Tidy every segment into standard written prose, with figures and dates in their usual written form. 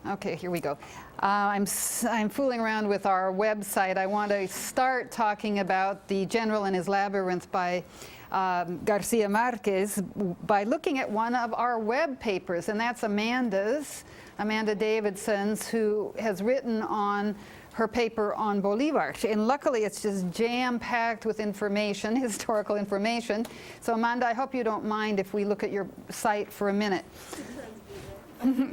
Okay, here we go. I'm fooling around with our website. I want to start talking about The General and His Labyrinth by Garcia Marquez by looking at one of our web papers, and that's Amanda Davidson's, who has written on her paper on Bolivar. And luckily it's just jam-packed with information, historical information. So Amanda, I hope you don't mind if we look at your site for a minute.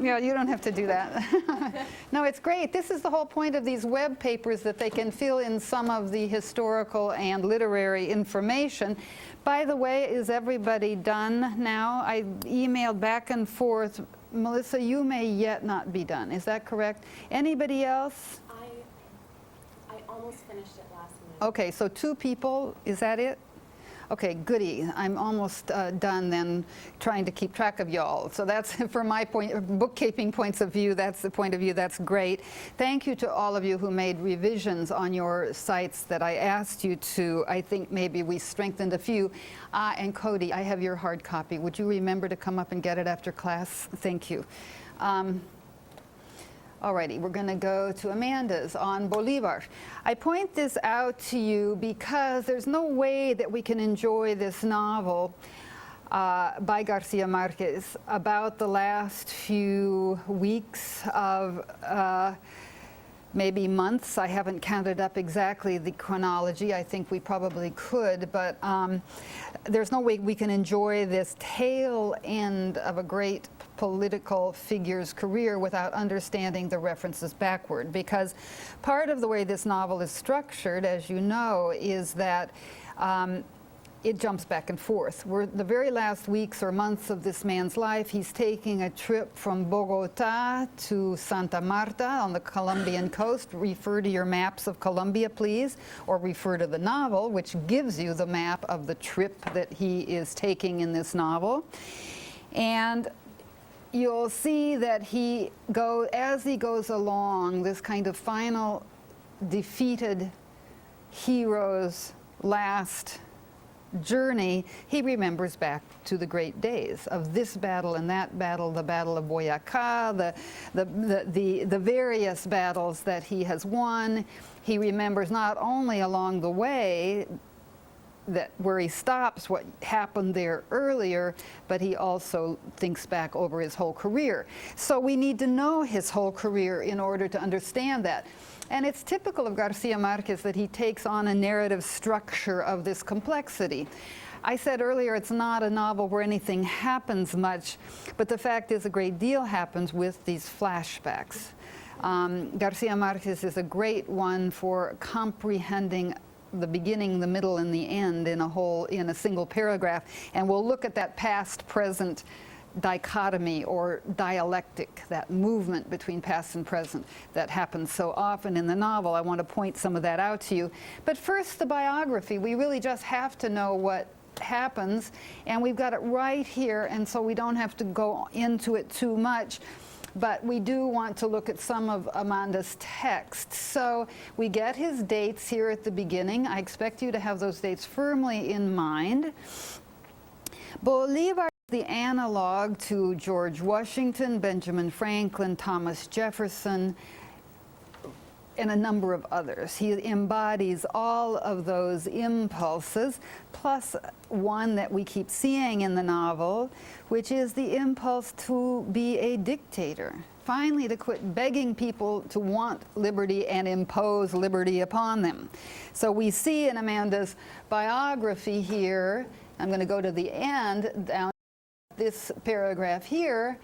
Yeah, you don't have to do that. No, it's great. This is the whole point of these web papers, that they can fill in some of the historical and literary information. By the way, is everybody done now? I emailed back and forth. Melissa, you may yet not be done. Is that correct? Anybody else? I almost finished it last minute. Okay, so 2 people, is that it? Okay, goody. I'm almost done then trying to keep track of y'all. So that's, from my bookkeeping points of view, that's the point of view, that's great. Thank you to all of you who made revisions on your sites that I asked you to. I think maybe we strengthened a few. And Cody, I have your hard copy. Would you remember to come up and get it after class? Thank you. Alrighty, we're going to go to Amanda's on Bolivar. I point this out to you because there's no way that we can enjoy this novel by Garcia Marquez about the last few weeks of maybe months. I haven't counted up exactly the chronology. I think we probably could, but there's no way we can enjoy this tail end of a great political figure's career without understanding the references backward, because part of the way this novel is structured, as you know, is that it jumps back and forth. We're the very last weeks or months of this man's life. He's taking a trip from Bogota to Santa Marta on the Colombian coast. Refer to your maps of Colombia, please, or refer to the novel, which gives you the map of the trip that he is taking in this novel. And you'll see that as he goes along, this kind of final defeated hero's last journey, he remembers back to the great days of this battle and that battle, the Battle of Boyacá, the various battles that he has won. He remembers not only along the way where he stops what happened there earlier, but he also thinks back over his whole career. So we need to know his whole career in order to understand that. And it's typical of Garcia Marquez that he takes on a narrative structure of this complexity. I said earlier it's not a novel where anything happens much, but the fact is a great deal happens with these flashbacks. Garcia Marquez is a great one for comprehending the beginning, the middle, and the end in a single paragraph. And we'll look at that past-present dichotomy or dialectic, that movement between past and present that happens so often in the novel. I want to point some of that out to you. But first, the biography. We really just have to know what happens, and we've got it right here, and so we don't have to go into it too much. But we do want to look at some of Amanda's text. So we get his dates here at the beginning. I expect you to have those dates firmly in mind. Bolivar is the analog to George Washington, Benjamin Franklin, Thomas Jefferson, and a number of others. He embodies all of those impulses, plus one that we keep seeing in the novel, which is the impulse to be a dictator. Finally, to quit begging people to want liberty and impose liberty upon them. So we see in Amanda's biography here, I'm going to go to the end, down this paragraph here,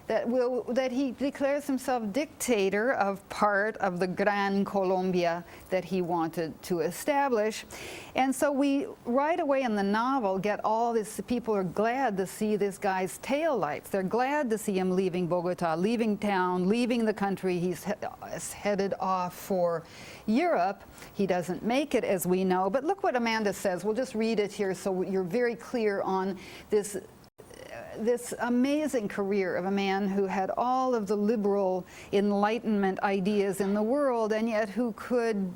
that he declares himself dictator of part of the Gran Colombia that he wanted to establish. And so we, right away in the novel, get all this, people are glad to see this guy's taillights. They're glad to see him leaving Bogota, leaving town, leaving the country. He's headed off for Europe. He doesn't make it, as we know. But look what Amanda says. We'll just read it here so you're very clear on this amazing career of a man who had all of the liberal Enlightenment ideas in the world, and yet who could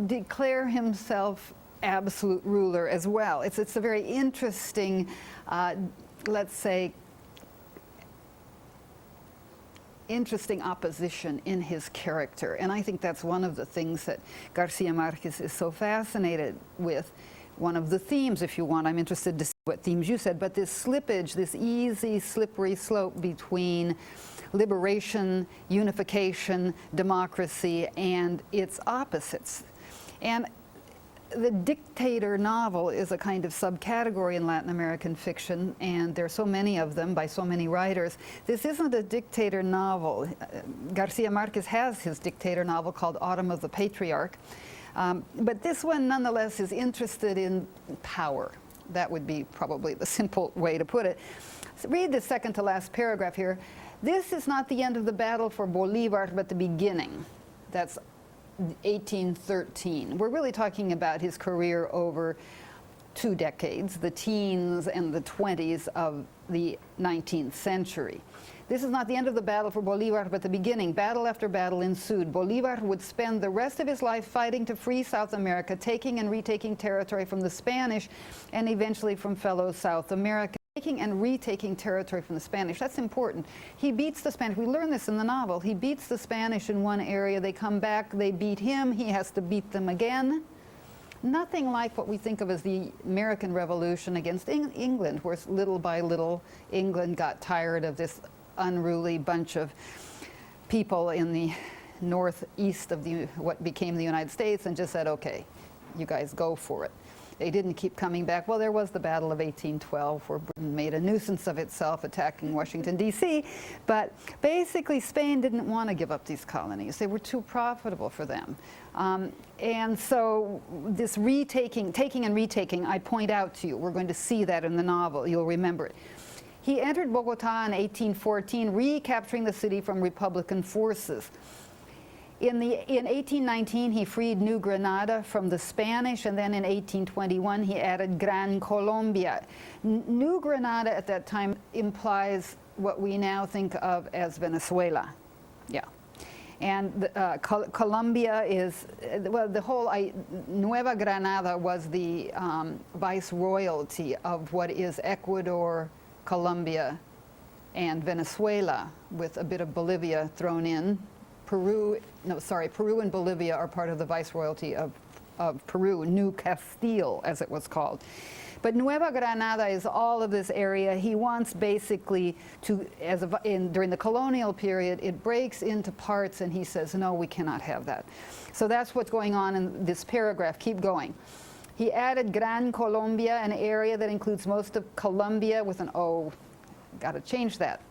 declare himself absolute ruler as well. It's a very interesting, let's say, interesting opposition in his character. And I think that's one of the things that Garcia Marquez is so fascinated with. One of the themes, if you want, I'm interested to see what themes you said, but this slippage, this easy, slippery slope between liberation, unification, democracy, and its opposites. And the dictator novel is a kind of subcategory in Latin American fiction, and there are so many of them by so many writers. This isn't a dictator novel. Garcia Marquez has his dictator novel called Autumn of the Patriarch, but this one nonetheless is interested in power. That would be probably the simple way to put it. So read the second to last paragraph here. This is not the end of the battle for Bolivar, but the beginning. That's 1813. We're really talking about his career over 2 decades, the teens and the 20s of the 19th century. This is not the end of the battle for Bolivar, but the beginning. Battle after battle ensued. Bolivar would spend the rest of his life fighting to free South America, taking and retaking territory from the Spanish and eventually from fellow South Americans. Taking and retaking territory from the Spanish. That's important. He beats the Spanish. We learn this in the novel. He beats the Spanish in one area. They come back. They beat him. He has to beat them again. Nothing like what we think of as the American Revolution against England, where little by little England got tired of this unruly bunch of people in the northeast of what became the United States and just said, okay, you guys go for it. They didn't keep coming back. Well, there was the Battle of 1812 where Britain made a nuisance of itself attacking Washington, D.C. But basically, Spain didn't want to give up these colonies. They were too profitable for them. And so this taking and retaking, I point out to you, we're going to see that in the novel. You'll remember it. He entered Bogota in 1814, recapturing the city from Republican forces. In 1819, he freed New Granada from the Spanish, and then in 1821, he added Gran Colombia. New Granada at that time implies what we now think of as Venezuela. Yeah. And Colombia is, well, the whole Nueva Granada was the viceroyalty of what is Ecuador, Colombia, and Venezuela, with a bit of Bolivia thrown in. Peru and Bolivia are part of the viceroyalty of Peru, New Castile, as it was called. But Nueva Granada is all of this area. He wants basically to, during the colonial period, it breaks into parts, and he says, no, we cannot have that. So that's what's going on in this paragraph. Keep going. He added Gran Colombia, an area that includes most of Colombia with an O. Got to change that.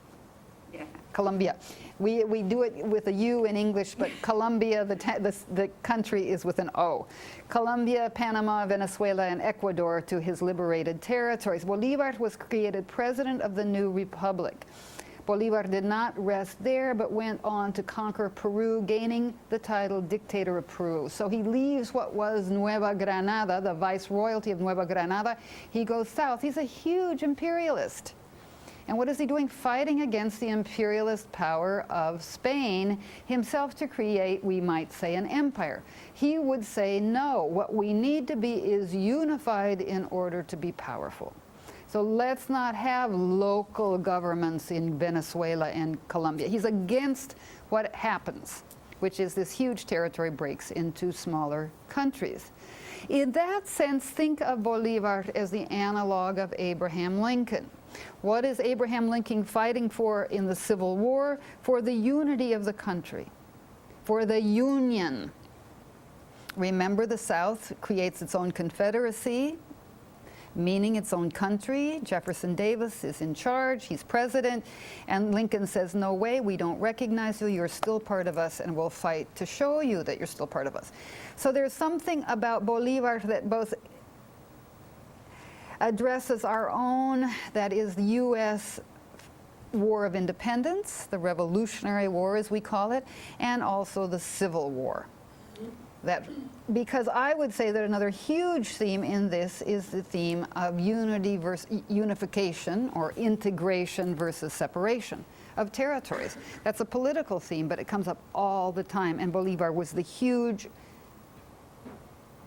Yeah. Colombia. We do it with a U in English, but Colombia, the country, is with an O. Colombia, Panama, Venezuela, and Ecuador to his liberated territories. Bolivar was created president of the new republic. Bolivar did not rest there, but went on to conquer Peru, gaining the title Dictator of Peru. So he leaves what was Nueva Granada, the viceroyalty of Nueva Granada. He goes south. He's a huge imperialist. And what is he doing? Fighting against the imperialist power of Spain, himself to create, we might say, an empire. He would say, no, what we need to be is unified in order to be powerful. So let's not have local governments in Venezuela and Colombia. He's against what happens, which is this huge territory breaks into smaller countries. In that sense, think of Bolivar as the analog of Abraham Lincoln. What is Abraham Lincoln fighting for in the Civil War? For the unity of the country, for the Union. Remember, the South creates its own confederacy, meaning its own country. Jefferson Davis is in charge, he's president, and Lincoln says, no way, we don't recognize you, you're still part of us, and we'll fight to show you that you're still part of us. So there's something about Bolivar that both addresses our own, that is the U.S. War of Independence, the Revolutionary War as we call it, and also the Civil War. Because I would say that another huge theme in this is the theme of unity versus unification, or integration versus separation of territories. That's a political theme, but it comes up all the time, and Bolivar was the huge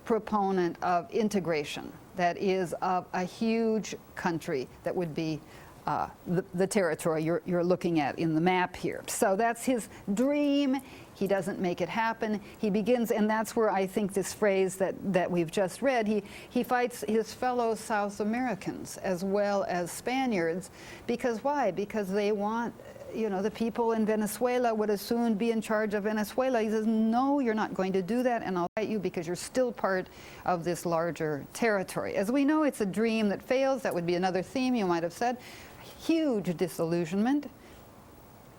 proponent of integration, that is, of a huge country that would be the territory you're looking at in the map here. So that's his dream. He doesn't make it happen. He begins, and that's where I think this phrase that we've just read, he fights his fellow South Americans as well as Spaniards. Because why? Because they want, the people in Venezuela would as soon be in charge of Venezuela. He says, no, you're not going to do that, and I'll fight you because you're still part of this larger territory. As we know, it's a dream that fails. That would be another theme you might have said. Huge disillusionment.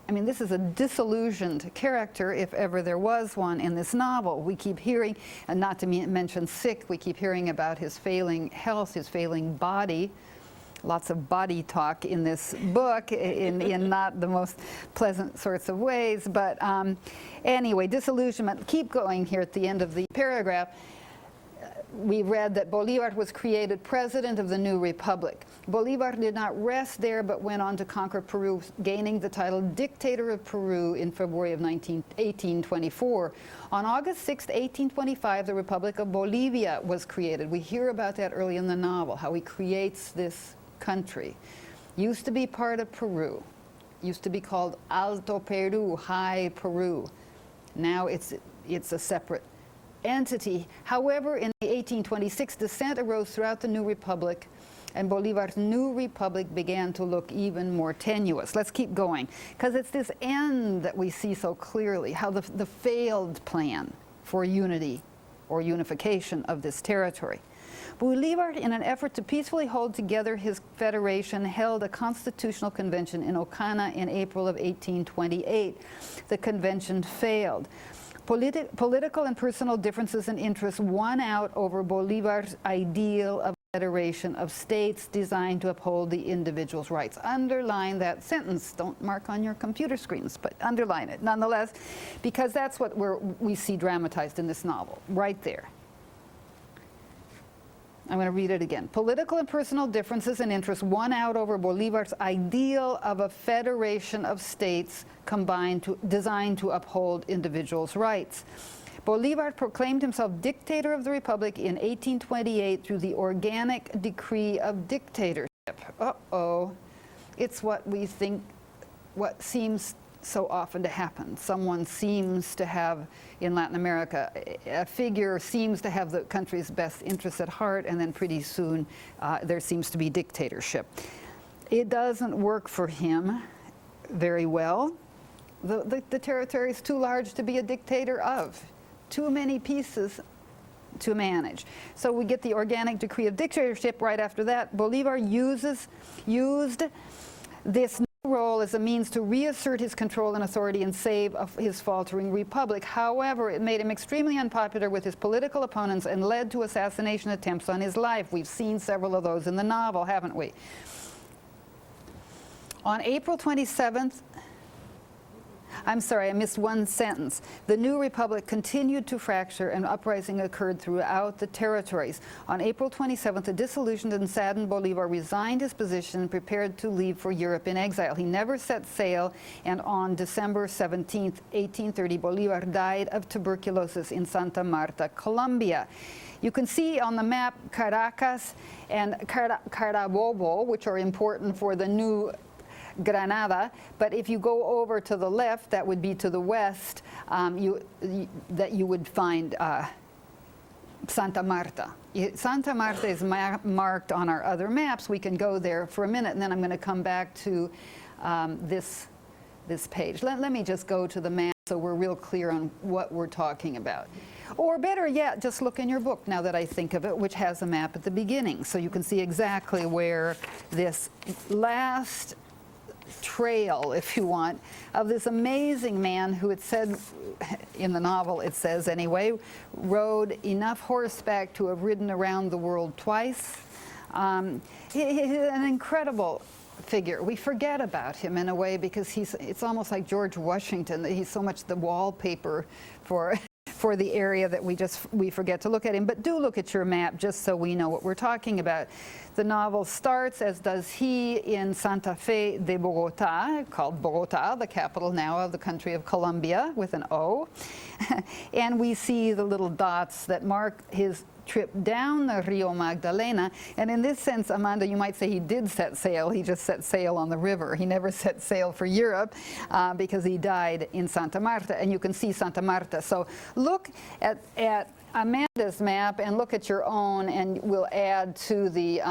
I mean, this is a disillusioned character, if ever there was one in this novel. We keep hearing, and not to mention sick, we keep hearing about his failing health, his failing body. Lots of body talk in this book in not the most pleasant sorts of ways. But anyway, disillusionment. Keep going here at the end of the paragraph. We read that Bolívar was created president of the new republic. Bolívar did not rest there, but went on to conquer Peru, gaining the title dictator of Peru in February of 1824. On August 6, 1825, the Republic of Bolivia was created. We hear about that early in the novel, how he creates this country. Used to be part of Peru. Used to be called Alto Peru, High Peru. Now it's a separate entity. However, in 1826, dissent arose throughout the new republic, and Bolívar's new republic began to look even more tenuous. Let's keep going, because it's this end that we see so clearly, how the failed plan for unity or unification of this territory. Bolívar, in an effort to peacefully hold together his federation, held a constitutional convention in Ocana in April of 1828. The convention failed. Political and personal differences and interests won out over Bolívar's ideal of a federation of states designed to uphold the individual's rights. Underline that sentence. Don't mark on your computer screens, but underline it nonetheless, because that's what we see dramatized in this novel, right there. I'm going to read it again. Political and personal differences and interests won out over Bolívar's ideal of a federation of states designed to uphold individuals' rights. Bolívar proclaimed himself dictator of the republic in 1828 through the organic decree of dictatorship. Uh-oh. It's what we think, what seems so often to happen. Someone seems to have, in Latin America, a figure seems to have the country's best interests at heart, and then pretty soon there seems to be dictatorship. It doesn't work for him very well. The territory is too large to be a dictator of. Too many pieces to manage. So we get the organic decree of dictatorship. Right after that, Bolívar used this role as a means to reassert his control and authority and save his faltering republic. However, it made him extremely unpopular with his political opponents and led to assassination attempts on his life. We've seen several of those in the novel, haven't we? On April 27th, I'm sorry, I missed one sentence. The new republic continued to fracture, and uprising occurred throughout the territories. On April 27th, a disillusioned and saddened Bolívar resigned his position and prepared to leave for Europe in exile. He never set sail, and on December 17th, 1830, Bolívar died of tuberculosis in Santa Marta, Colombia. You can see on the map Caracas and Carabobo, which are important for the new Granada, but if you go over to the left, that would be to the west, you would find Santa Marta. Santa Marta is marked on our other maps. We can go there for a minute, and then I'm going to come back to this page. Let me just go to the map so we're real clear on what we're talking about. Or better yet, just look in your book, now that I think of it, which has a map at the beginning, so you can see exactly where this last trail, if you want, of this amazing man who, it said in the novel, it says anyway, rode enough horseback to have ridden around the world twice. He's an incredible figure. We forget about him in a way because it's almost like George Washington. He's so much the wallpaper for the area that we forget to look at him. But do look at your map just so we know what we're talking about. The novel starts, as does he, in Santa Fe de Bogota, called Bogota, the capital now of the country of Colombia, with an O. And we see the little dots that mark his trip down the Rio Magdalena. And in this sense, Amanda, you might say he did set sail. He just set sail on the river. He never set sail for Europe because he died in Santa Marta. And you can see Santa Marta. So look at Amanda's map and look at your own, and we'll add to the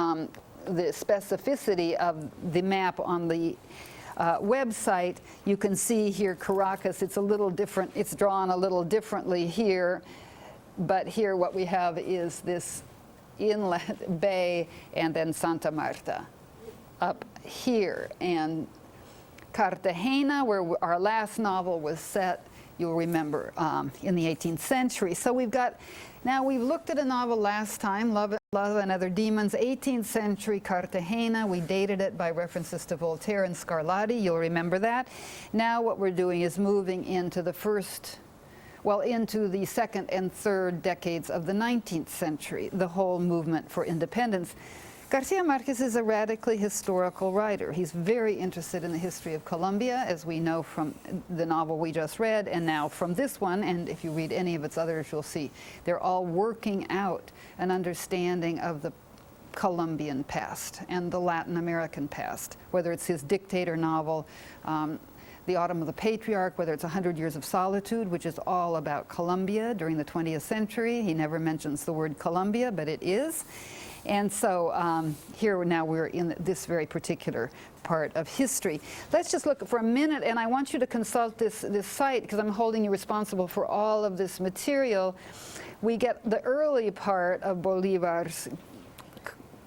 specificity of the map on the website. You can see here Caracas. It's a little different. It's drawn a little differently here. But here what we have is this inlet bay and then Santa Marta up here. And Cartagena, where our last novel was set, you'll remember, in the 18th century. So we've looked at a novel last time, Love and Other Demons, 18th century Cartagena. We dated it by references to Voltaire and Scarlatti. You'll remember that. Now what we're doing is moving into into the second and third decades of the 19th century, the whole movement for independence. Garcia Marquez is a radically historical writer. He's very interested in the history of Colombia, as we know from the novel we just read, and now from this one, and if you read any of its others, you'll see they're all working out an understanding of the Colombian past and the Latin American past, whether it's his dictator novel, The Autumn of the Patriarch, whether it's 100 Years of Solitude, which is all about Colombia during the 20th century. He never mentions the word Colombia, but it is. And so here now we're in this very particular part of history. Let's just look for a minute, and I want you to consult this site because I'm holding you responsible for all of this material. We get the early part of Bolivar's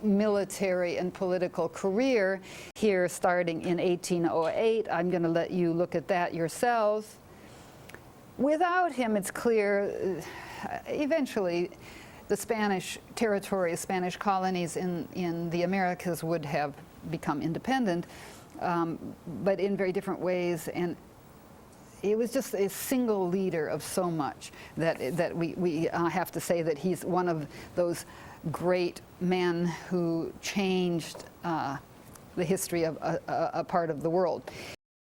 military and political career here starting in 1808. I'm going to let you look at that yourselves. Without him, it's clear, eventually, the Spanish territories, Spanish colonies in the Americas would have become independent, but in very different ways. And it was just a single leader of so much that we have to say that he's one of those great men who changed the history of a part of the world.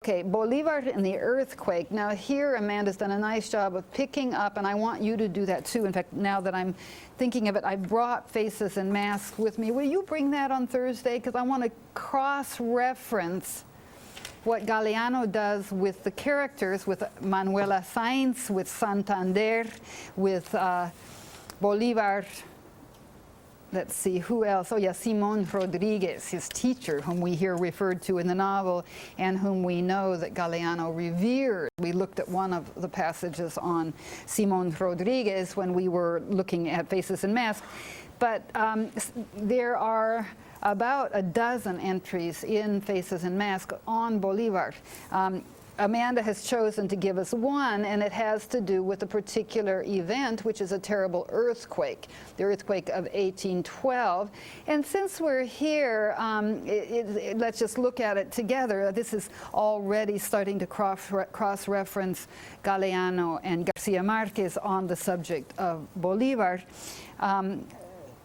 Okay, Bolivar and the earthquake. Now here Amanda's done a nice job of picking up, and I want you to do that too. In fact, now that I'm thinking of it, I brought Faces and Masks with me. Will you bring that on Thursday? Because I want to cross-reference what Galeano does with the characters, with Manuela Sainz, with Santander, with Bolivar. Let's see, who else? Oh yeah, Simón Rodríguez, his teacher, whom we hear referred to in the novel, and whom we know that Galeano revered. We looked at one of the passages on Simón Rodríguez when we were looking at Faces and Masks. But there are about a dozen entries in Faces and Masks on Bolivar. Amanda has chosen to give us one, and it has to do with a particular event, which is a terrible earthquake, the earthquake of 1812. And since we're here, let's just look at it together. This is already starting to cross-reference Galeano and Garcia Marquez on the subject of Bolivar.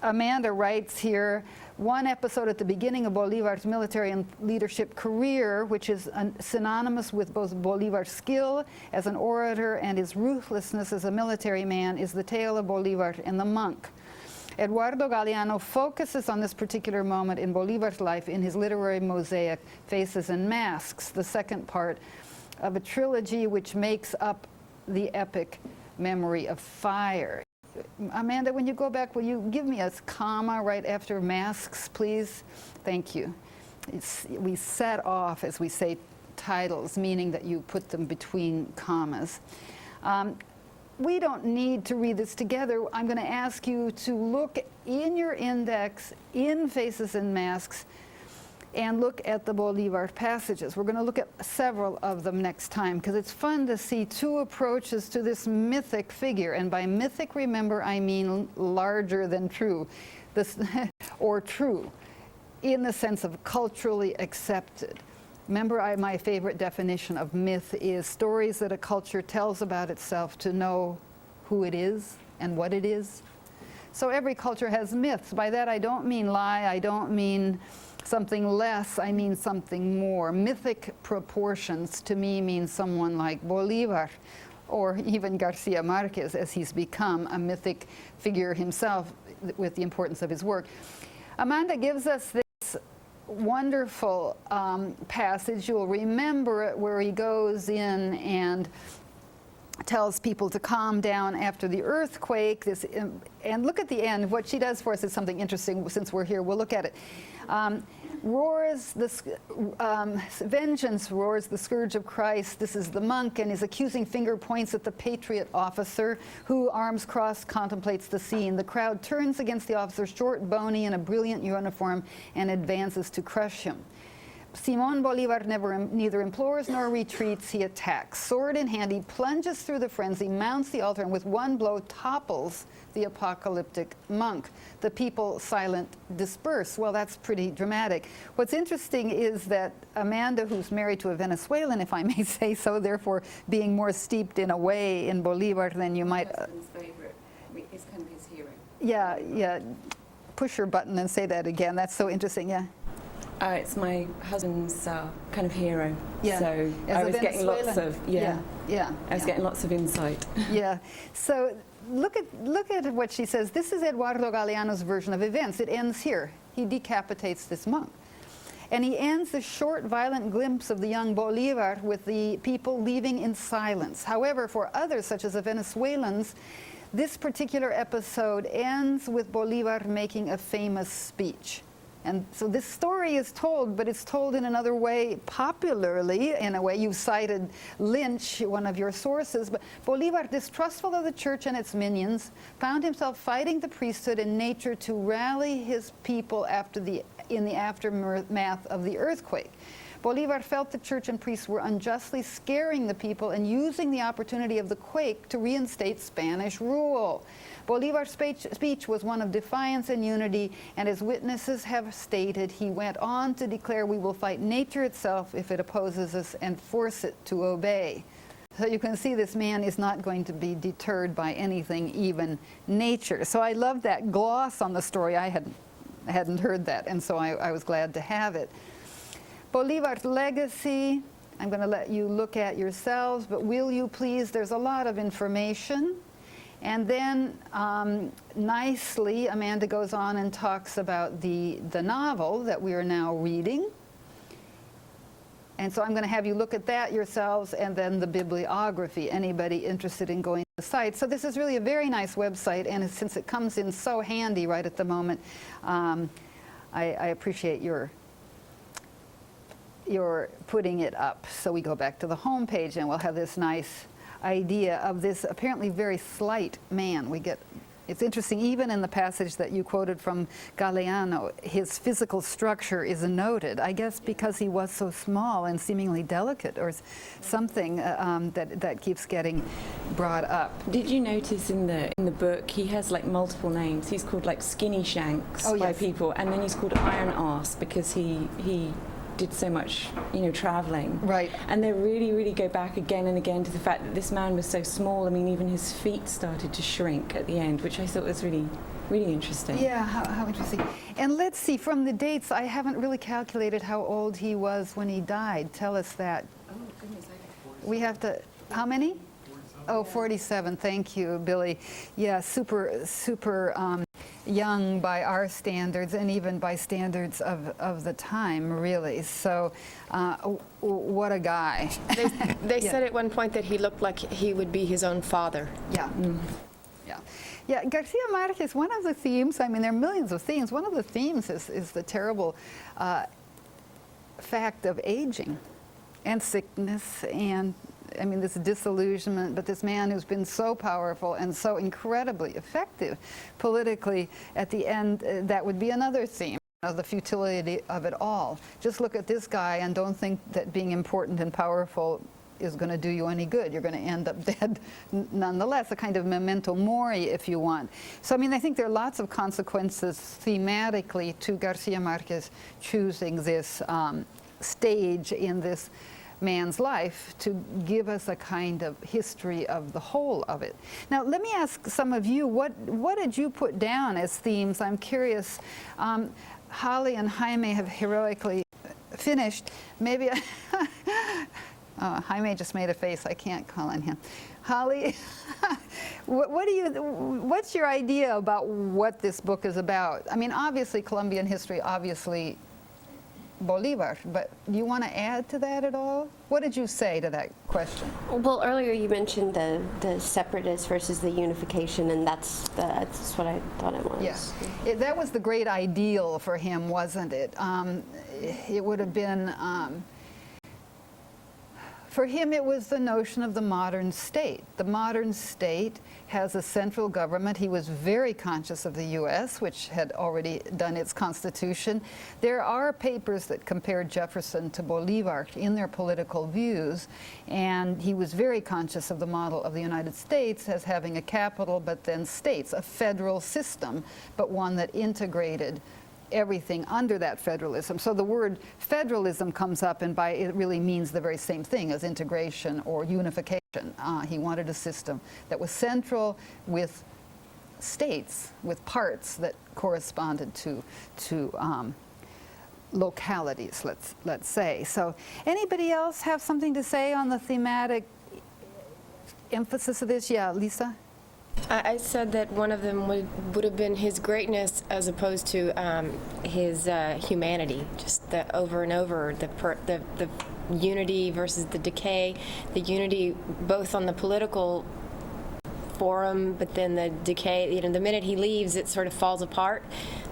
Amanda writes here, one episode at the beginning of Bolivar's military and leadership career, which is synonymous with both Bolivar's skill as an orator and his ruthlessness as a military man, is the tale of Bolivar and the monk. Eduardo Galeano focuses on this particular moment in Bolivar's life in his literary mosaic, Faces and Masks, the second part of a trilogy which makes up the epic Memory of Fire. Amanda, when you go back, will you give me a comma right after masks, please? Thank you. We set off, as we say, titles, meaning that you put them between commas. We don't need to read this together. I'm going to ask you to look in your index, in Faces and Masks, and look at the Bolivar passages. We're going to look at several of them next time because it's fun to see two approaches to this mythic figure. And by mythic, remember, I mean larger than true, or true, in the sense of culturally accepted. Remember, my favorite definition of myth is stories that a culture tells about itself to know who it is and what it is. So every culture has myths. By that, I don't mean lie, I don't mean something less, I mean something more. Mythic proportions to me mean someone like Bolivar, or even Garcia Marquez, as he's become a mythic figure himself with the importance of his work. Amanda gives us this wonderful passage. You'll remember it, where he goes in and tells people to calm down after the earthquake. And look at the end. What she does for us is something interesting. Since we're here, we'll look at it. Vengeance roars the scourge of Christ. This is the monk, and his accusing finger points at the patriot officer, who, arms crossed, contemplates the scene. The crowd turns against the officer, short, bony, in a brilliant uniform, and advances to crush him. Simón Bolívar neither implores nor retreats, he attacks. Sword in hand, he plunges through the frenzy, mounts the altar, and with one blow topples the apocalyptic monk. The people, silent, disperse. Well, that's pretty dramatic. What's interesting is that Amanda, who's married to a Venezuelan, if I may say so, therefore being more steeped in a way in Bolívar than you might... My husband's favorite is kind of his hero. Yeah. Push your button and say that again. That's so interesting, yeah. It's my husband's kind of hero. Yeah. So I was getting lots of I was getting lots of insight. Yeah. So look at what she says. This is Eduardo Galeano's version of events. It ends here. He decapitates this monk. And he ends the short, violent glimpse of the young Bolívar with the people leaving in silence. However, for others, such as the Venezuelans, this particular episode ends with Bolívar making a famous speech. And so this story is told, but it's told in another way, popularly, in a way. You cited Lynch, one of your sources. But Bolívar, distrustful of the church and its minions, found himself fighting the priesthood and nature to rally his people in the aftermath of the earthquake. Bolívar felt the church and priests were unjustly scaring the people and using the opportunity of the quake to reinstate Spanish rule. Bolívar's speech was one of defiance and unity, and as witnesses have stated, he went on to declare, "We will fight nature itself if it opposes us and force it to obey." So you can see this man is not going to be deterred by anything, even nature. So I love that gloss on the story. I hadn't heard that, and so I was glad to have it. Bolívar's legacy, I'm going to let you look at yourselves, but will you please, there's a lot of information. And then nicely, Amanda goes on and talks about the novel that we are now reading. And so I'm going to have you look at that yourselves, and then the bibliography, anybody interested in going to the site. So this is really a very nice website, and since it comes in so handy right at the moment, I appreciate your putting it up. So we go back to the home page, and we'll have this nice idea of this apparently very slight man. It's interesting, even in the passage that you quoted from Galeano, his physical structure is noted, I guess because he was so small and seemingly delicate, or something that keeps getting brought up. Did you notice in the book he has like multiple names? He's called like Skinny Shanks by people, and then he's called Iron Arse because he did so much, traveling. Right. And they really go back again and again to the fact that this man was so small. I mean, even his feet started to shrink at the end, which I thought was really interesting. Yeah, how interesting. And let's see, from the dates, I haven't really calculated how old he was when he died. Tell us that. Oh, goodness. We have to, how many? 47. Oh, 47. Thank you, Billy. Yeah, super young by our standards, and even by standards of the time, really. So what a guy. They said at one point that he looked like he would be his own father. Yeah. Yeah, Garcia Marquez, one of the themes, I mean, there are millions of themes. One of the themes is the terrible fact of aging and sickness, and I mean, this disillusionment, but this man who's been so powerful and so incredibly effective politically, at the end, that would be another theme of the futility of it all. Just look at this guy and don't think that being important and powerful is going to do you any good. You're going to end up dead nonetheless, a kind of memento mori, if you want. So, I mean, I think there are lots of consequences thematically to Garcia Marquez choosing this stage in this man's life to give us a kind of history of the whole of it. Now, let me ask some of you, what did you put down as themes? I'm curious. Holly and Jaime have heroically finished. Maybe Jaime just made a face. I can't call on him. Holly, what's your idea about what this book is about? I mean, obviously Colombian history, obviously Bolivar, but do you want to add to that at all? What did you say to that question? Well, earlier you mentioned the separatists versus the unification, and that's what I thought it was. Yes, that was the great ideal for him, wasn't it? It would have been, for him it was the notion of the modern state. The modern state has a central government. He was very conscious of the U.S., which had already done its constitution. There are papers that compare Jefferson to Bolivar in their political views, and he was very conscious of the model of the United States as having a capital, but then states, a federal system, but one that integrated everything under that federalism. So the word federalism comes up, and it really means the very same thing as integration or unification. He wanted a system that was central with states, with parts that corresponded to localities, let's say. So anybody else have something to say on the thematic emphasis of this? Yeah, Lisa? I said that one of them would have been his greatness as opposed to his humanity, just the over and over, the unity versus the decay, the unity both on the political forum, but then the decay, you know, the minute he leaves, it sort of falls apart.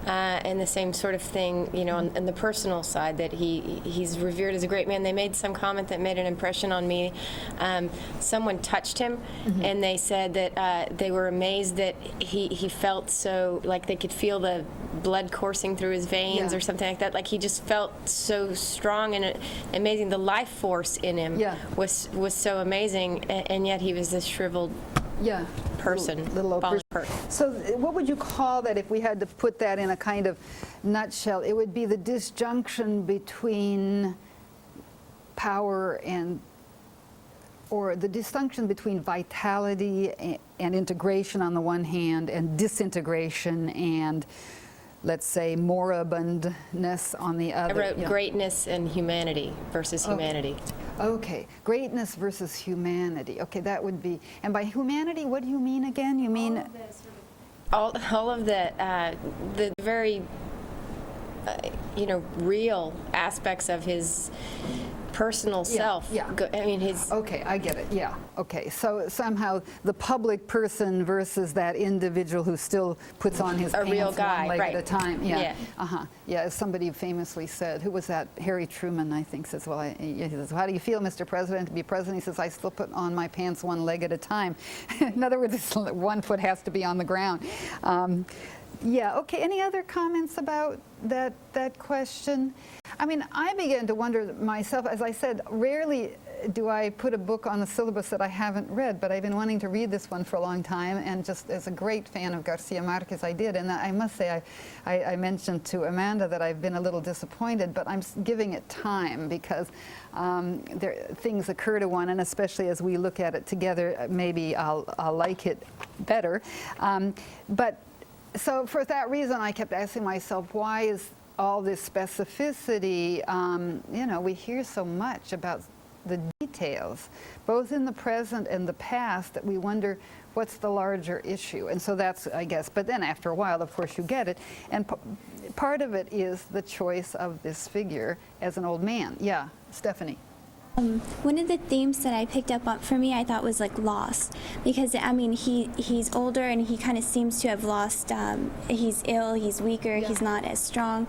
And the same sort of thing, you know, on the personal side, that he's revered as a great man. They made some comment that made an impression on me. Someone touched him, and they said that they were amazed that he felt so, like they could feel the blood coursing through his veins or something like that. Like he just felt so strong and amazing. The life force in him was so amazing, and yet he was this shriveled person. Little So what would you call that if we had to put that in a kind of nutshell? It would be the disjunction between power or the distinction between vitality and integration on the one hand, and disintegration and, let's say, moribundness on the other. I wrote greatness and humanity versus humanity. Okay, greatness versus humanity. Okay, that would be, and by humanity, what do you mean again? You mean all of the very you know, real aspects of his personal self. I mean, his. Okay, I get it. Yeah. Okay. So somehow the public person versus that individual who still puts on his pants real guy, one leg right. at a time. Yeah. Yeah. Yeah. As somebody famously said, who was that? Harry Truman, I think, says, "Well, he says, how do you feel, Mr. President, to be president?" He says, "I still put on my pants one leg at a time." In other words, one foot has to be on the ground. Yeah, okay, any other comments about that question? I mean, I began to wonder myself, as I said, rarely do I put a book on the syllabus that I haven't read, but I've been wanting to read this one for a long time, and just as a great fan of Garcia Marquez, I did. And I must say, I mentioned to Amanda that I've been a little disappointed, but I'm giving it time because things occur to one, and especially as we look at it together, maybe I'll like it better. So for that reason, I kept asking myself, why is all this specificity? You know, we hear so much about the details, both in the present and the past, that we wonder what's the larger issue. And so that's, I guess, but then after a while, of course, you get it. And part of it is the choice of this figure as an old man. Yeah, Stephanie. One of the themes that I picked up on for me, I thought, was like loss, because I mean he's older and he kind of seems to have lost. He's ill, he's weaker, he's not as strong,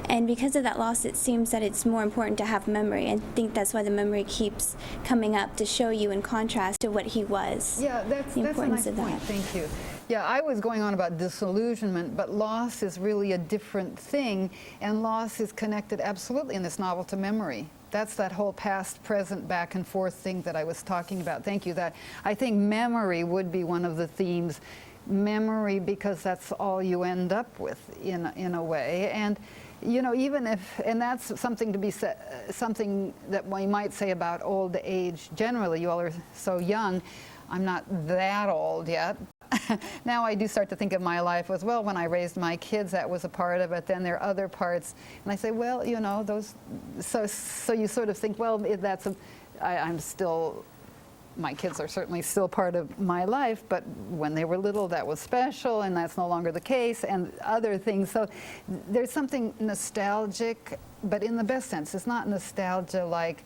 and because of that loss, it seems that it's more important to have memory. I think that's why the memory keeps coming up, to show you in contrast to what he was. Yeah, that's a nice point. Thank you. Yeah, I was going on about disillusionment, but loss is really a different thing, and loss is connected absolutely in this novel to memory. That's that whole past, present, back and forth thing that I was talking about. Thank you. That I think memory would be one of the themes. Memory, because that's all you end up with in a way. And you know, even if, and that's something to be said, something that we might say about old age generally. You all are so young. I'm not that old yet. Now I do start to think of my life as well. When I raised my kids, that was a part of it. Then there are other parts, and I say, well, you know, those. So you sort of think, well, that's I'm still, my kids are certainly still part of my life, but when they were little, that was special, and that's no longer the case, and other things. So there's something nostalgic, but in the best sense. It's not nostalgia like,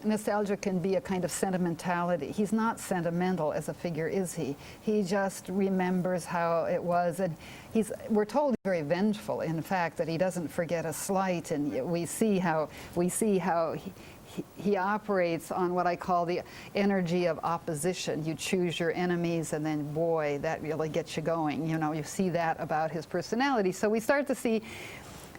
nostalgia can be a kind of sentimentality. He's not sentimental as a figure, is he? He just remembers how it was, and we're told he's very vengeful, in fact, that he doesn't forget a slight, and we see how he operates on what I call the energy of opposition. You choose your enemies, and then, boy, that really gets you going. You know, you see that about his personality. So we start to see,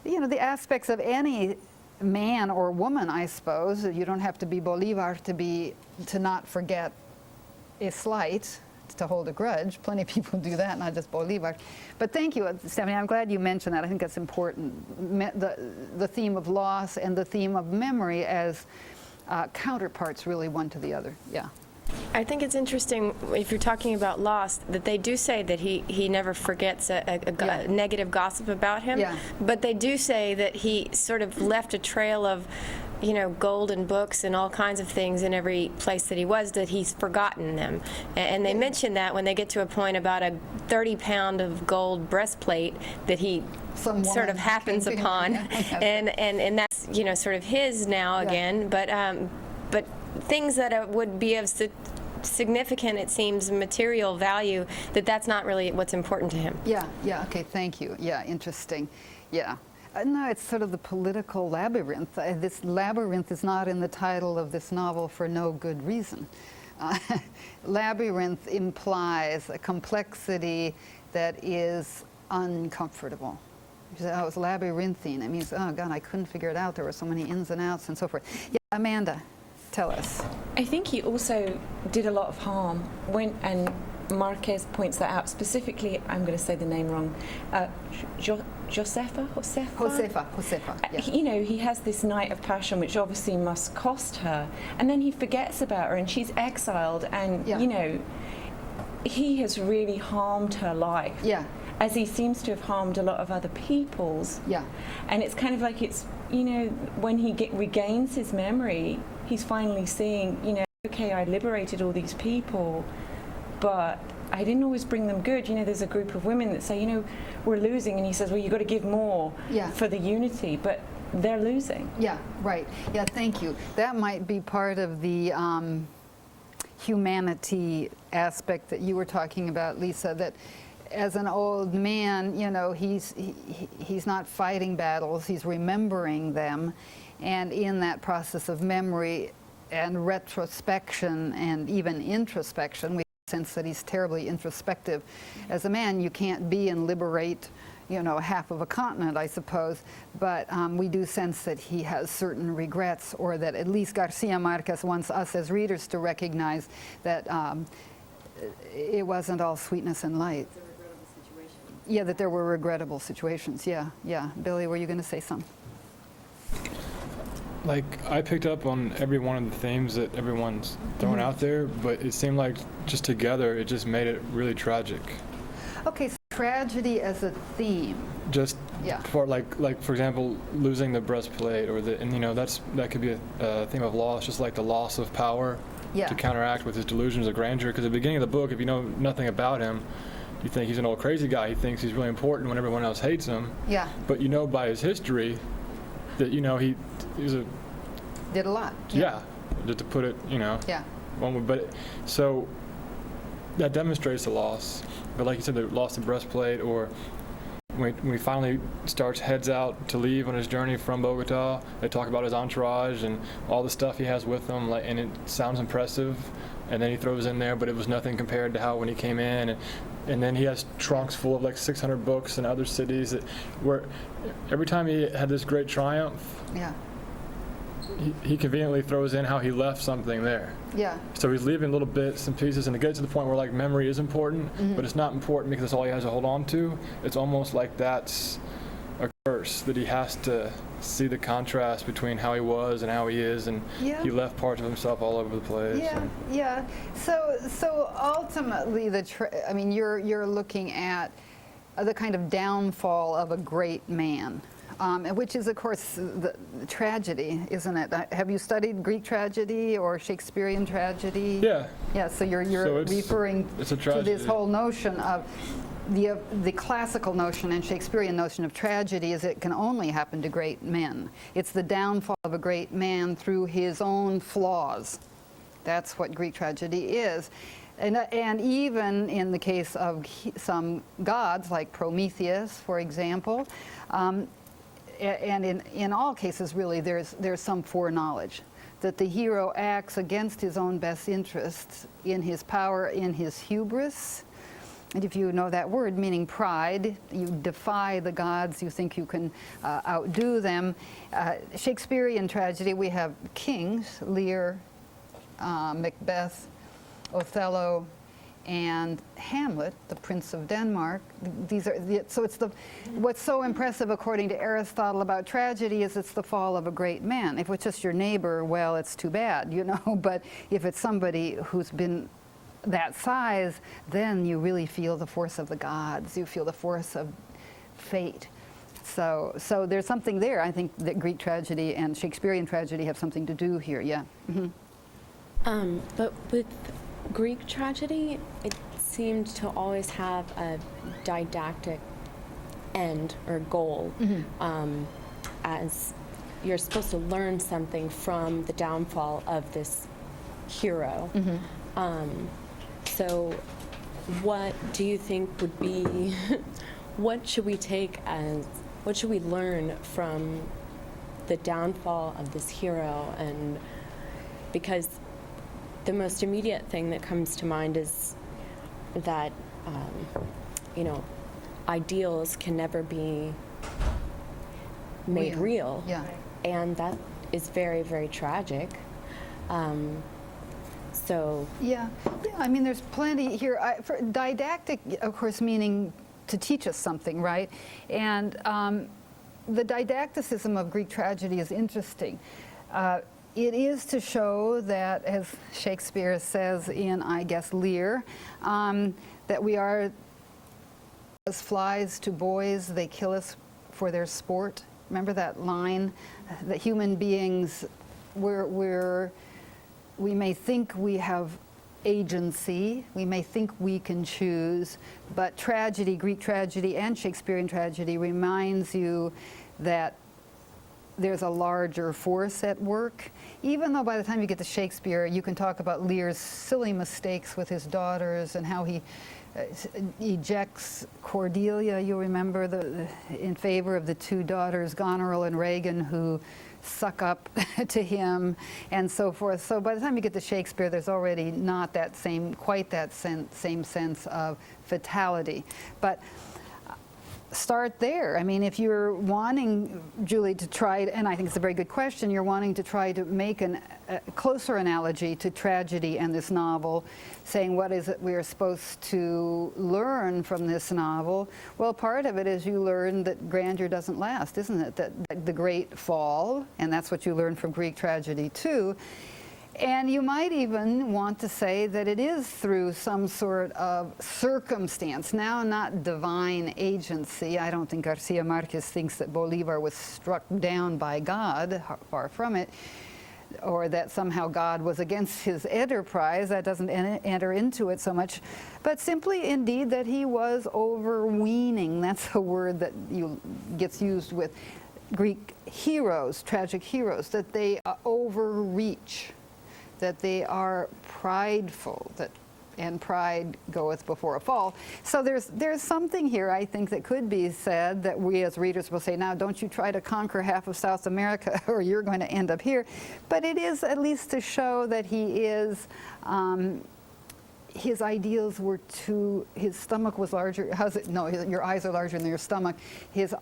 you know, the aspects of any man or woman, I suppose. You don't have to be Bolivar to not forget a slight, to hold a grudge. Plenty of people do that, not just Bolivar. But thank you, Stephanie. I'm glad you mentioned that. I think that's important. The theme of loss and the theme of memory as counterparts, really, one to the other. Yeah. I think it's interesting, if you're talking about loss, that they do say that he never forgets a negative gossip about him. Yeah. But they do say that he sort of left a trail of, you know, gold and books and all kinds of things in every place that he was, that he's forgotten them. And they mention that when they get to a point about a 30-pound of gold breastplate that he sort of happens upon. And that's, you know, sort of his now again. But things that would be of significant, it seems, material value, that's not really what's important to him. Yeah, okay, thank you. Yeah, interesting. Yeah. No, it's sort of the political labyrinth. This labyrinth is not in the title of this novel for no good reason. Labyrinth implies a complexity that is uncomfortable. You say, oh, it's labyrinthine. It means, oh, God, I couldn't figure it out. There were so many ins and outs and so forth. Yeah, Amanda, tell us. I think he also did a lot of harm and Marquez points that out. Specifically, I'm going to say the name wrong, Josefa, yeah. You know, he has this night of passion, which obviously must cost her, and then he forgets about her, and she's exiled, and you know, he has really harmed her life. Yeah. As he seems to have harmed a lot of other people's. Yeah. And it's kind of like it's, you know, when he regains his memory, he's finally seeing, you know, okay, I liberated all these people, but I didn't always bring them good. You know, there's a group of women that say, you know, we're losing, and he says, well, you've got to give more for the unity, but they're losing. Yeah, right. Yeah, thank you. That might be part of the humanity aspect that you were talking about, Lisa, that as an old man, you know, he's not fighting battles, he's remembering them, and in that process of memory and retrospection and even introspection, we sense that he's terribly introspective. As a man, you can't be and liberate, you know, half of a continent, I suppose, but we do sense that he has certain regrets, or that at least Garcia Marquez wants us as readers to recognize that it wasn't all sweetness and light. It's a regrettable situation. Yeah, that there were regrettable situations. Yeah. Billy, were you going to say something? Like, I picked up on every one of the themes that everyone's throwing out there, but it seemed like just together, it just made it really tragic. Okay, so tragedy as a theme. Just for for example, losing the breastplate, or and you know, that could be a theme of loss, just like the loss of power to counteract with his delusions of grandeur. Because at the beginning of the book, if you know nothing about him, you think he's an old crazy guy. He thinks he's really important when everyone else hates him. Yeah. But you know by his history that, you know, he did a lot. Yeah. Just to put it, you know. Yeah. So that demonstrates the loss. But like you said, the loss of breastplate, or when he finally heads out to leave on his journey from Bogota, they talk about his entourage and all the stuff he has with him, and it sounds impressive. And then he throws in there, but it was nothing compared to how when he came in. And then he has trunks full of like 600 books in other cities where every time he had this great triumph, he conveniently throws in how he left something there. Yeah. So he's leaving little bits and pieces, and it gets to the point where like memory is important, but it's not important because that's all he has to hold on to. It's almost like that's a curse, that he has to see the contrast between how he was and how he is, and he left parts of himself all over the place. Yeah. So ultimately, you're looking at the kind of downfall of a great man. which is, of course, the tragedy, isn't it? Have you studied Greek tragedy or Shakespearean tragedy? Yeah. Yeah, so you're referring it's a to tragedy. this whole notion of the classical notion and Shakespearean notion of tragedy is it can only happen to great men. It's the downfall of a great man through his own flaws. That's what Greek tragedy is. And even in the case of some gods, like Prometheus, for example, and in all cases, really, there's some foreknowledge that the hero acts against his own best interests in his power, in his hubris. And if you know that word, meaning pride, you defy the gods, you think you can outdo them. Shakespearean tragedy, we have kings, Lear, Macbeth, Othello, and Hamlet, the Prince of Denmark. These are so it's what's so impressive, according to Aristotle, about tragedy is it's the fall of a great man. If it's just your neighbor, well, it's too bad, you know. But if it's somebody who's been that size, then you really feel the force of the gods. You feel the force of fate. So there's something there. I think that Greek tragedy and Shakespearean tragedy have something to do here. Yeah. Mm-hmm. But with Greek tragedy, it seemed to always have a didactic end or goal, as you're supposed to learn something from the downfall of this hero. So what do you think would be, what should we learn from the downfall of this hero? And because the most immediate thing that comes to mind is that, ideals can never be made real. Yeah. And that is very, very tragic. Yeah, I mean, there's plenty here. For didactic, of course, meaning to teach us something, right? And the didacticism of Greek tragedy is interesting. It is to show that, as Shakespeare says in, I guess, Lear, that we are as flies to boys, they kill us for their sport. Remember that line? That human beings, we may think we have agency, we may think we can choose, but tragedy, Greek tragedy and Shakespearean tragedy reminds you that there's a larger force at work. Even though by the time you get to Shakespeare, you can talk about Lear's silly mistakes with his daughters and how he ejects Cordelia, you remember, in favor of the two daughters, Goneril and Regan, who suck up to him and so forth. So by the time you get to Shakespeare, there's already not that quite that same sense of fatality. But start there. I mean, if you're wanting, Julie, to try, and I think it's a very good question, you're wanting to try to make a closer analogy to tragedy and this novel, saying what is it we're supposed to learn from this novel? Well, part of it is you learn that grandeur doesn't last, isn't it? That the great fall, and that's what you learn from Greek tragedy too. And you might even want to say that it is through some sort of circumstance, now not divine agency. I don't think Garcia Marquez thinks that Bolivar was struck down by God, far from it, or that somehow God was against his enterprise. That doesn't enter into it so much, but simply indeed that he was overweening. That's a word that gets used with Greek heroes, tragic heroes, that they overreach, that they are prideful, and pride goeth before a fall. So there's something here, I think, that could be said that we as readers will say, now don't you try to conquer half of South America or you're going to end up here. But it is at least to show that he is, his ideals were his stomach was larger, your eyes are larger than your stomach. His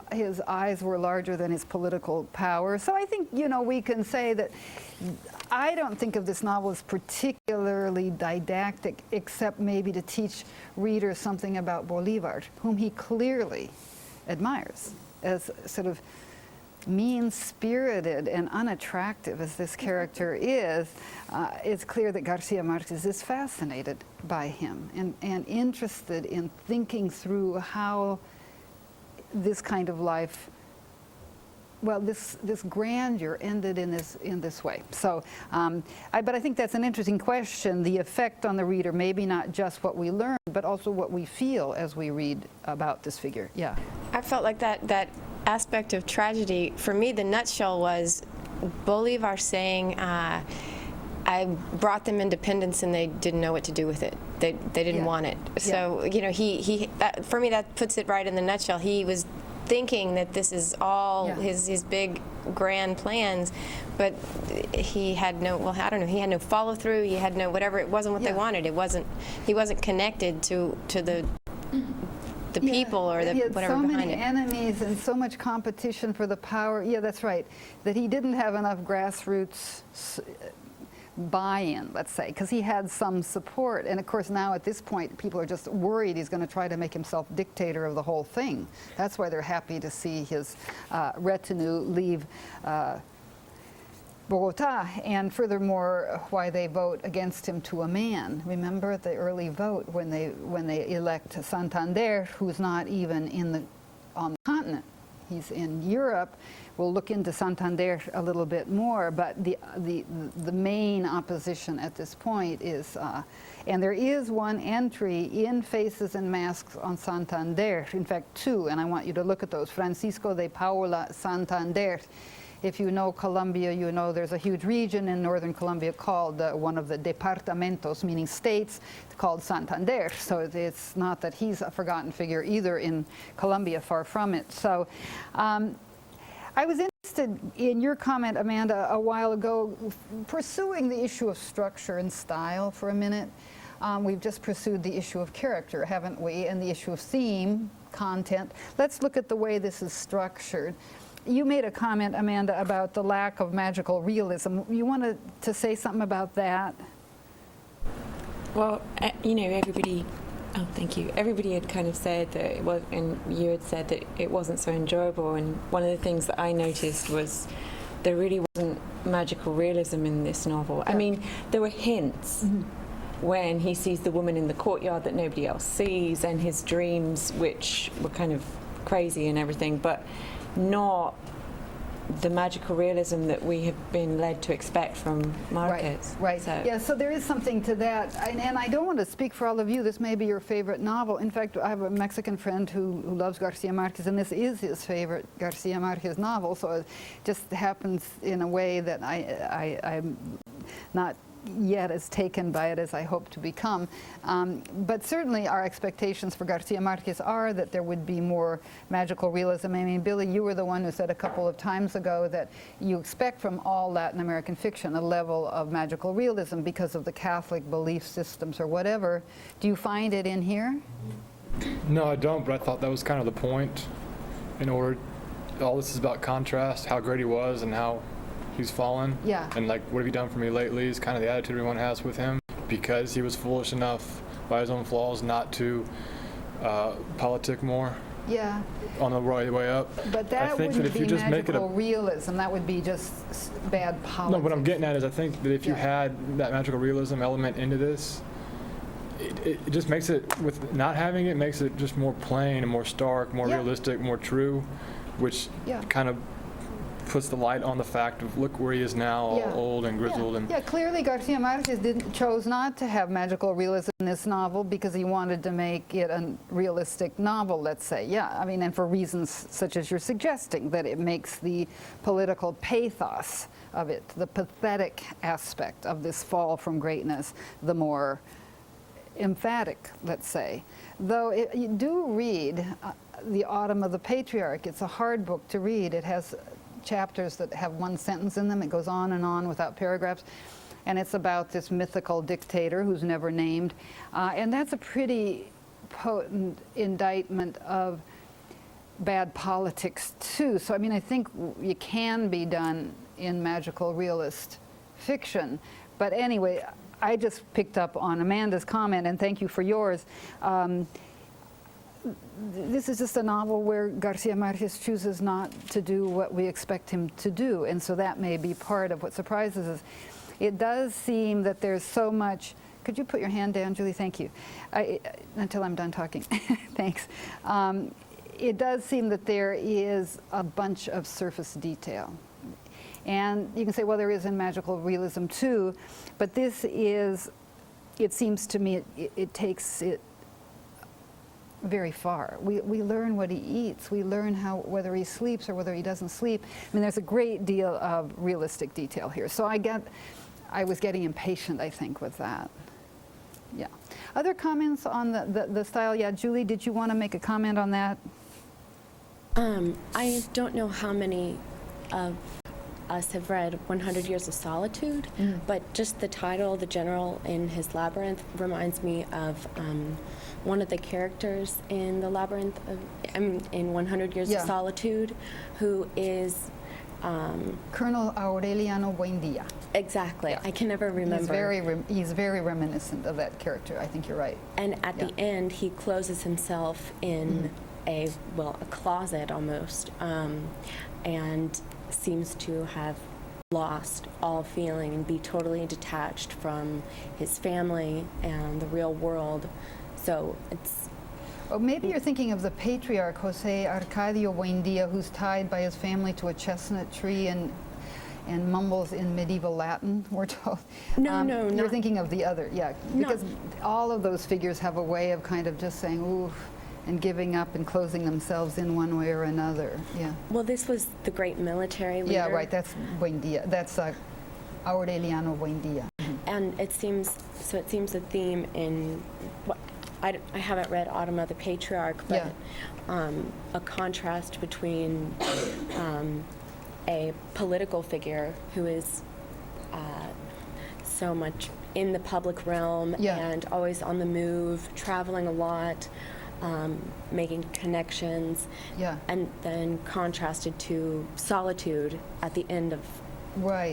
eyes were larger than his political power. So I think, we can say that I don't think of this novel as particularly didactic, except maybe to teach readers something about Bolivar, whom he clearly admires as sort of mean-spirited and unattractive as this character is. It's clear that Garcia Marquez is fascinated by him and interested in thinking through how this kind of life well, this grandeur ended in this way. So, but I think that's an interesting question. The effect on the reader, maybe not just what we learn, but also what we feel as we read about this figure. Yeah. I felt like that aspect of tragedy, for me, the nutshell was Bolivar saying, I brought them independence and they didn't know what to do with it. They didn't want it. So, you know, for me, that puts it right in the nutshell. He was thinking that this is all his big grand plans, but he had no, well, I don't know, he had no follow through, he had no whatever, it wasn't what they wanted. He wasn't connected to the people or the whatever behind it. He had so many enemies and so much competition for the power. Yeah, that's right. That he didn't have enough grassroots buy-in, let's say, because he had some support. And of course now at this point people are just worried he's going to try to make himself dictator of the whole thing. That's why they're happy to see his retinue leave Bogota, and furthermore why they vote against him to a man. Remember the early vote when they elect Santander, who's not even on the continent. He's in Europe. We'll look into Santander a little bit more, but the main opposition at this point is, and there is one entry in Faces and Masks on Santander, in fact two, and I want you to look at those. Francisco de Paula Santander. If you know Colombia, you know there's a huge region in northern Colombia called one of the departamentos, meaning states, called Santander. So it's not that he's a forgotten figure either in Colombia, far from it. So I was interested in your comment, Amanda, a while ago, pursuing the issue of structure and style for a minute. We've just pursued the issue of character, haven't we? And the issue of theme, content. Let's look at the way this is structured. You made a comment, Amanda, about the lack of magical realism. You wanted to say something about that? Well, you know, everybody had kind of said that it was, and you had said that it wasn't so enjoyable. And one of the things that I noticed was there really wasn't magical realism in this novel. I mean, there were hints when he sees the woman in the courtyard that nobody else sees, and his dreams, which were kind of crazy and everything, but not the magical realism that we have been led to expect from Marquez. Right. Yeah, so there is something to that. And I don't want to speak for all of you. This may be your favorite novel. In fact, I have a Mexican friend who loves Garcia Marquez, and this is his favorite Garcia Marquez novel. So it just happens in a way that I'm not yet as taken by it as I hope to become. But certainly our expectations for Garcia Marquez are that there would be more magical realism. I mean, Billy, you were the one who said a couple of times ago that you expect from all Latin American fiction a level of magical realism because of the Catholic belief systems or whatever. Do you find it in here? No, I don't, but I thought that was kind of the point. All this is about contrast, how great he was and how he's fallen. Yeah. And like, what have you done for me lately is kind of the attitude everyone has with him, because he was foolish enough by his own flaws not to politic more. Yeah. On the right way up. But that wouldn't be magical realism. That would be just bad politics. No, what I'm getting at is I think that if you had that magical realism element into this, it just makes it, with not having it, makes it just more plain and more stark, more realistic, more true, which kind of puts the light on the fact of look where he is now, all old and grizzled. And clearly Garcia Marquez chose not to have magical realism in this novel because he wanted to make it a realistic novel, let's say. Yeah, I mean, and for reasons such as you're suggesting, that it makes the political pathos of it, the pathetic aspect of this fall from greatness, the more emphatic, let's say. Though you do read The Autumn of the Patriarch. It's a hard book to read. It has chapters that have one sentence in them. It goes on and on without paragraphs. And it's about this mythical dictator who's never named. And that's a pretty potent indictment of bad politics, too. So, I mean, I think it can be done in magical realist fiction. But anyway, I just picked up on Amanda's comment, and thank you for yours. This is just a novel where Garcia Marquez chooses not to do what we expect him to do, and so that may be part of what surprises us. It does seem that there's so much. Could you put your hand down, Julie? Thank you. Until I'm done talking. Thanks. it does seem that there is a bunch of surface detail. And you can say, well, there is in magical realism too, but this is, it seems to me, it takes it very far. We learn what he eats. We learn whether he sleeps or whether he doesn't sleep. I mean, there's a great deal of realistic detail here. So I was getting impatient, I think, with that. Yeah. Other comments on the style? Yeah, Julie, did you want to make a comment on that? I don't know how many of us have read 100 Years of Solitude, but just the title, The General in His Labyrinth, reminds me of one of the characters in the Labyrinth, in 100 Years of Solitude, who is Colonel Aureliano Buendia. Exactly. Yeah. I can never remember. He's very reminiscent of that character. I think you're right. And at the end, he closes himself in a closet almost, and seems to have lost all feeling and be totally detached from his family and the real world. So it's... Well, maybe you're thinking of the patriarch, Jose Arcadio Buendia, who's tied by his family to a chestnut tree and mumbles in medieval Latin, we're told. No, You're thinking of the other, because all of those figures have a way of kind of just saying, ooh, and giving up and closing themselves in one way or another. Yeah. Well, this was the great military leader. Yeah, right. That's Buendia. That's Aureliano Buendia. And it seems a theme in what I haven't read Autumn of the Patriarch, but a contrast between a political figure who is so much in the public realm and always on the move, traveling a lot, making connections, and then contrasted to solitude at the end of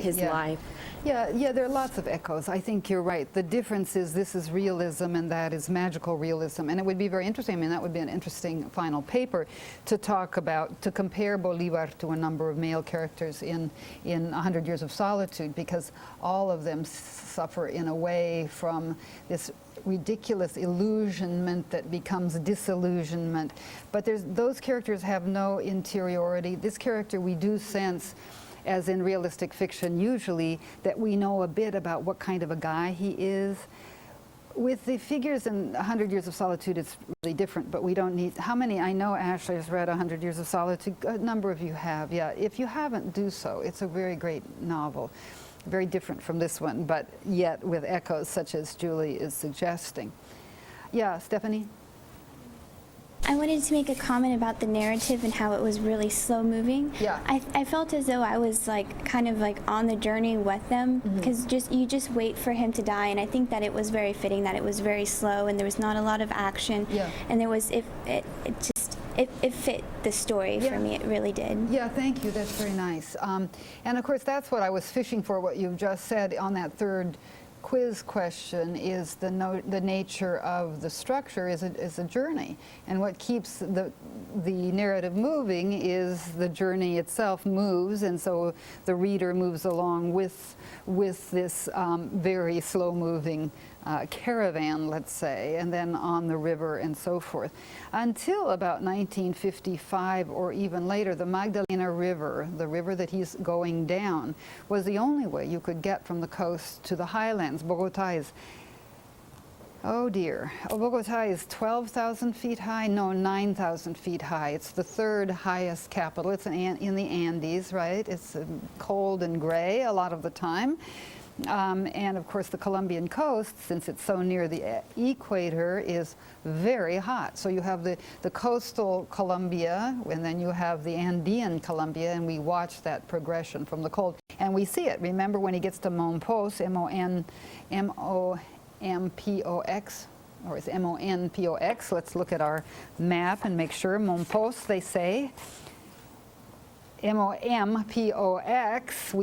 his life. Yeah, there are lots of echoes. I think you're right. The difference is this is realism and that is magical realism. And it would be very interesting, I mean, that would be an interesting final paper to talk about, to compare Bolivar to a number of male characters in 100 Years of Solitude, because all of them suffer in a way from this ridiculous illusionment that becomes disillusionment. But those characters have no interiority. This character we do sense, as in realistic fiction usually, that we know a bit about what kind of a guy he is. With the figures in 100 Years of Solitude, it's really different, but we don't need, how many, I know Ashley has read 100 Years of Solitude, a number of you have, If you haven't, do so. It's a very great novel, very different from this one, but yet with echoes such as Julie is suggesting. Yeah, Stephanie? I wanted to make a comment about the narrative and how it was really slow moving. Yeah. I felt as though I was kind of on the journey with them, because you just wait for him to die, and I think that it was very fitting that it was very slow and there was not a lot of action. Yeah. And there was it fit the story for me. It really did. Yeah, thank you. That's very nice. And of course, that's what I was fishing for. What you've just said on that third quiz question is the nature of the structure is a journey, and what keeps the narrative moving is the journey itself moves, and so the reader moves along with this very slow moving caravan, let's say, and then on the river and so forth. Until about 1955 or even later, the Magdalena River, the river that he's going down, was the only way you could get from the coast to the highlands. Bogota is, oh dear, Bogota is 12,000 feet high? No, 9,000 feet high. It's the third highest capital. It's in the Andes, right? It's cold and gray a lot of the time. And of course the Colombian coast, since it's so near the equator, is very hot. So you have the coastal Colombia, and then you have the Andean Colombia, and we watch that progression from the cold. And we see it. Remember when he gets to Monpos, M-O-M-P-O-X, or it's M-O-N-P-O-X. Let's look at our map and make sure. Monpos, they say. M-O-M-P-O-X,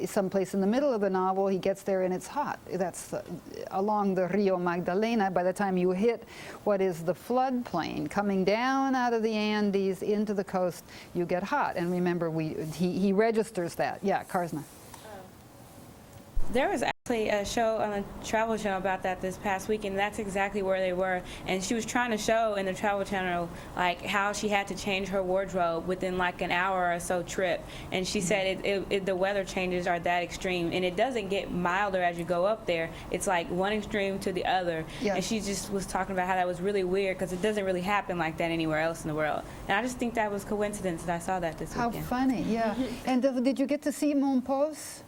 someplace in the middle of the novel, he gets there and it's hot. That's along the Rio Magdalena. By the time you hit what is the floodplain, coming down out of the Andes into the coast, you get hot. And remember, he registers that. Yeah, Karsna. There was A show on a travel show about that this past week, and that's exactly where they were. And she was trying to show in the Travel Channel like how she had to change her wardrobe within like an hour or so trip. And she said the weather changes are that extreme, and it doesn't get milder as you go up there. It's like one extreme to the other. Yeah. And she just was talking about how that was really weird because it doesn't really happen like that anywhere else in the world. And I just think that was coincidence that I saw that this How weekend. funny, yeah. And did you get to see Montpos?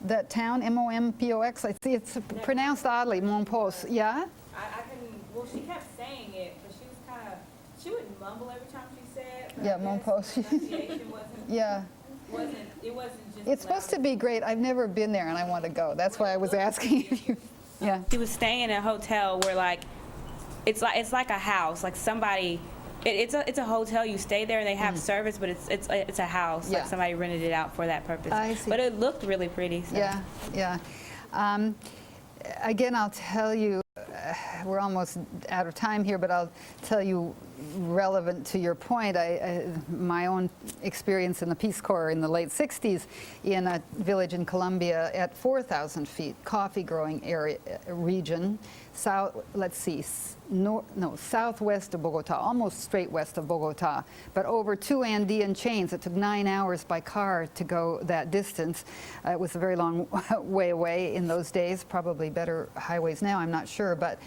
That town, Mompox? I see it's pronounced oddly, Montpos. Yeah? I couldn't, well, she kept saying it, but she was kind of, she would mumble every time she said. Yeah, Montpos. Yeah. It wasn't just. It's supposed to be great. I've never been there and I want to go. That's why I was asking if you, yeah. She was staying in a hotel where like, it's like a house, like somebody. It's a hotel. You stay there and they have service, but it's a house. Yeah. Like somebody rented it out for that purpose. I see. But it looked really pretty. So. Yeah, yeah. Again, I'll tell you, we're almost out of time here, but I'll tell you, relevant to your point, my own experience in the Peace Corps in the late 60s in a village in Colombia at 4,000 feet, coffee growing area region, southwest of Bogota, almost straight west of Bogota, but over 2 Andean chains. It took 9 hours by car to go that distance. It was a very long way away in those days, probably better highways now, I'm not sure, but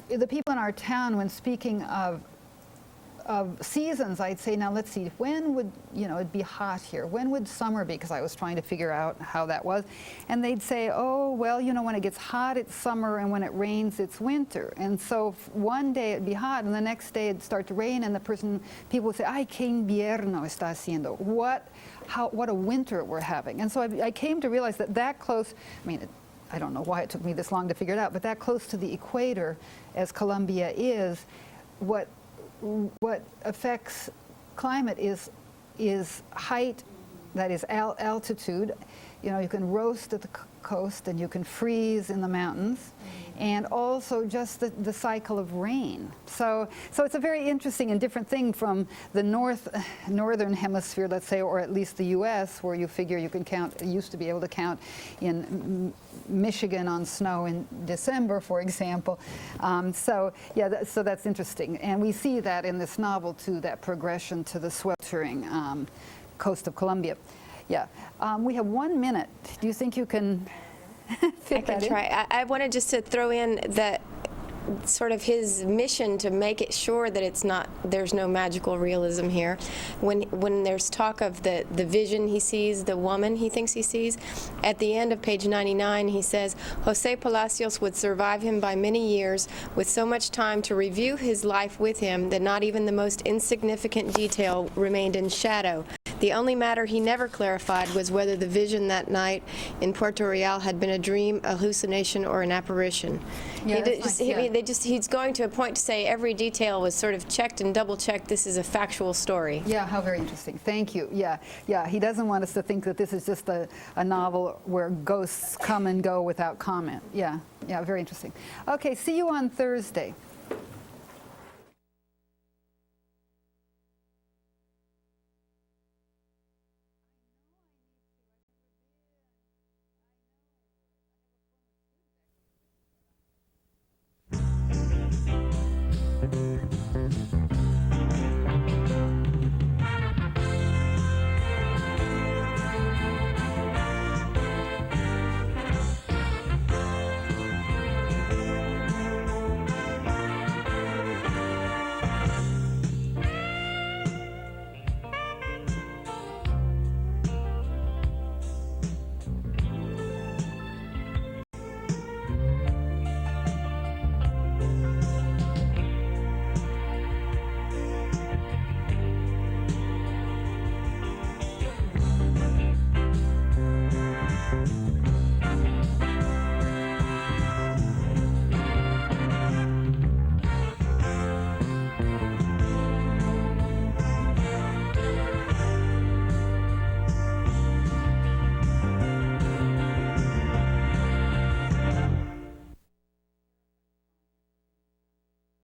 the people in our town, when speaking of seasons, I'd say, now let's see, when would, it'd be hot here? When would summer be? Because I was trying to figure out how that was. And they'd say, oh, well, when it gets hot, it's summer, and when it rains, it's winter. And so one day it'd be hot, and the next day it'd start to rain, and people would say, ay, qué invierno está haciendo. What a winter we're having. And so I came to realize that close, I don't know why it took me this long to figure it out, but that close to the equator, as Colombia is, what affects climate is height, that is altitude. You can roast at the coast and you can freeze in the mountains, and also just the cycle of rain. So it's a very interesting and different thing from the northern hemisphere, let's say, or at least the U.S., where you figure you can count, used to be able to count in Michigan on snow in December, for example. So that's interesting. And we see that in this novel, too, that progression to the sweltering coast of Colombia. Yeah. We have 1 minute. Do you think you can fit that in? I can try. I wanted just to throw in that sort of his mission to make it sure that there's no magical realism here. When there's talk of the vision he sees, the woman he thinks he sees, at the end of page 99 he says, Jose Palacios would survive him by many years with so much time to review his life with him that not even the most insignificant detail remained in shadow. The only matter he never clarified was whether the vision that night in Puerto Real had been a dream, a hallucination, or an apparition. Yeah, that's nice, He's going to a point to say every detail was sort of checked and double-checked. This is a factual story. Yeah, how very interesting. Thank you. Yeah. He doesn't want us to think that this is just a novel where ghosts come and go without comment. Yeah, very interesting. Okay, see you on Thursday.